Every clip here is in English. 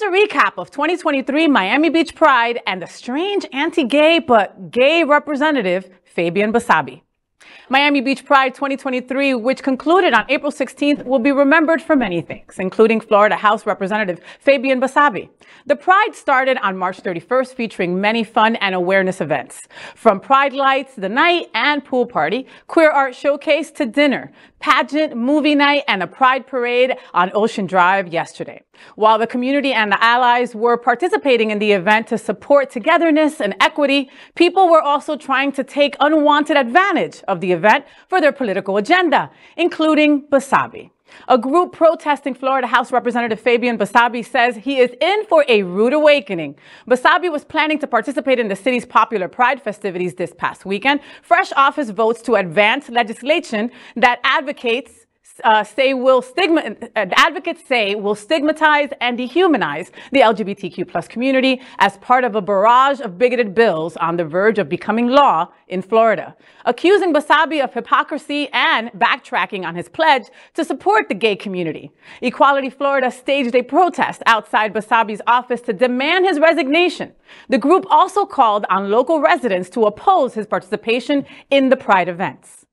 a recap of 2023 Miami Beach Pride and the strange anti-gay but gay representative, Fabián Basabe. Miami Beach Pride 2023, which concluded on April 16th, will be remembered for many things, including Florida House Representative Fabián Basabe. The Pride started on March 31st, featuring many fun and awareness events. From Pride Lights, the night and pool party, queer art showcase to dinner, pageant, movie night, and a Pride parade on Ocean Drive yesterday. While the community and the allies were participating in the event to support togetherness and equity, people were also trying to take unwanted advantage of the event for their political agenda, including Basabe. A group protesting Florida House Representative Fabián Basabe says he is in for a rude awakening. Basabe was planning to participate in the city's popular Pride festivities this past weekend, fresh off his votes to advance legislation that advocates will stigmatize and dehumanize the LGBTQ plus community as part of a barrage of bigoted bills on the verge of becoming law in Florida, accusing Basabe of hypocrisy and backtracking on his pledge to support the gay community. Equality Florida staged a protest outside Basabe's office to demand his resignation. The group also called on local residents to oppose his participation in the Pride events.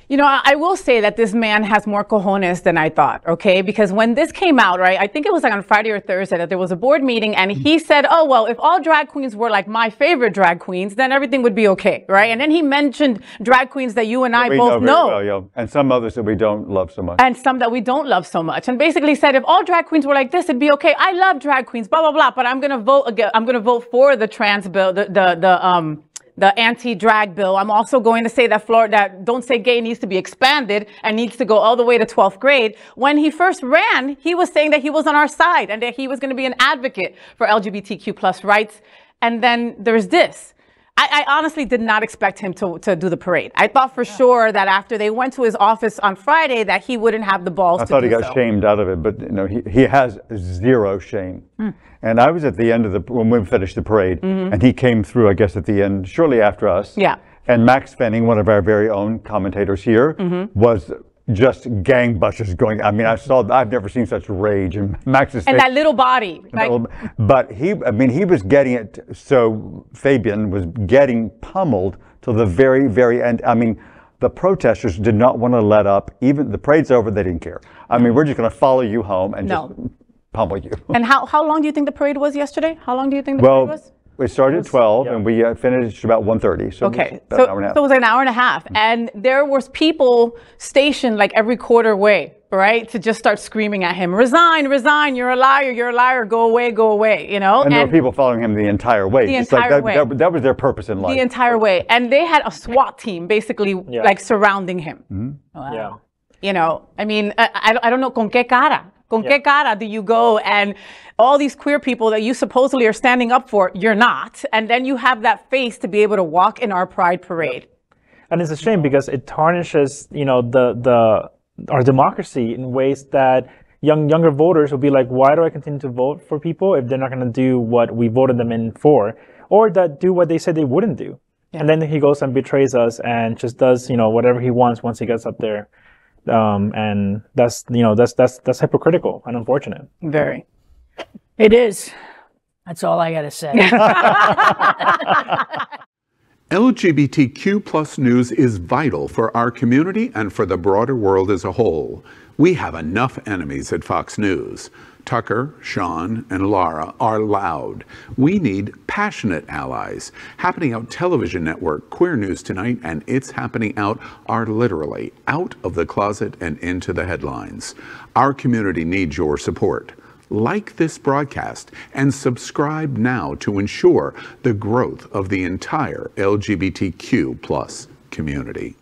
You know, I will say that this man has more cojones than I thought, okay? Because when this came out, right, I think it was like on Friday or Thursday that there was a board meeting and he said, oh, well, if all drag queens were like my favorite drag queens, then everything would be okay, right? And then he mentioned drag queens that you and I both know. Well, yeah. And some others that we don't love so much. And some that we don't love so much. And basically said, if all drag queens were like this, it'd be okay. I love drag queens, blah, blah, blah. But I'm going to vote again. I'm going to vote for the trans bill, the anti-drag bill. I'm also going to say that that Don't Say Gay needs to be expanded and needs to go all the way to 12th grade. When he first ran, he was saying that he was on our side and that he was going to be an advocate for LGBTQ plus rights. And then there's this. I honestly did not expect him to do the parade. I thought for sure that after they went to his office on Friday that he wouldn't have the balls to do so. I thought he got shamed out of it, but you know, he has zero shame. And I was at the end of when we finished the parade, and he came through, I guess, at the end, shortly after us. Yeah. And Max Fenning, one of our very own commentators here, was just gangbusters going. I mean, I've never seen such rage in Max's face. And that little body. But he was getting it. So Fabian was getting pummeled till the very, very end. I mean, the protesters did not want to let up. Even the parade's over, they didn't care. I mean, we're just going to follow you home and just pummel you. And how long do you think the parade was yesterday? How long do you think the parade was? We started at 12 and we finished about 1:30. So okay, so it was an hour and a half, and there was people stationed like every quarter way, right, to just start screaming at him, "Resign, resign! You're a liar! Go away, go away!" You know. And there were people following him the entire way. The entire way. That was their purpose in life. The entire way, and they had a SWAT team basically like surrounding him. Wow. Yeah. You know, I mean, I don't know con qué cara. Con qué cara do you go and all these queer people that you supposedly are standing up for, you're not. And then you have that face to be able to walk in our Pride parade. And it's a shame because it tarnishes, you know, our democracy in ways that younger voters will be like, why do I continue to vote for people if they're not going to do what we voted them in for, or that do what they said they wouldn't do? Yeah. And then he goes and betrays us and just does, you know, whatever he wants once he gets up there. And that's, you know, that's hypocritical and unfortunate. Very. It is. That's all I got to say. LGBTQ plus news is vital for our community and for the broader world as a whole. We have enough enemies at Fox News. Tucker, Sean, and Laura are loud. We need passionate allies. Happening Out Television Network, Queer News Tonight, and It's Happening Out are literally out of the closet and into the headlines. Our community needs your support. Like this broadcast and subscribe now to ensure the growth of the entire LGBTQ+ community.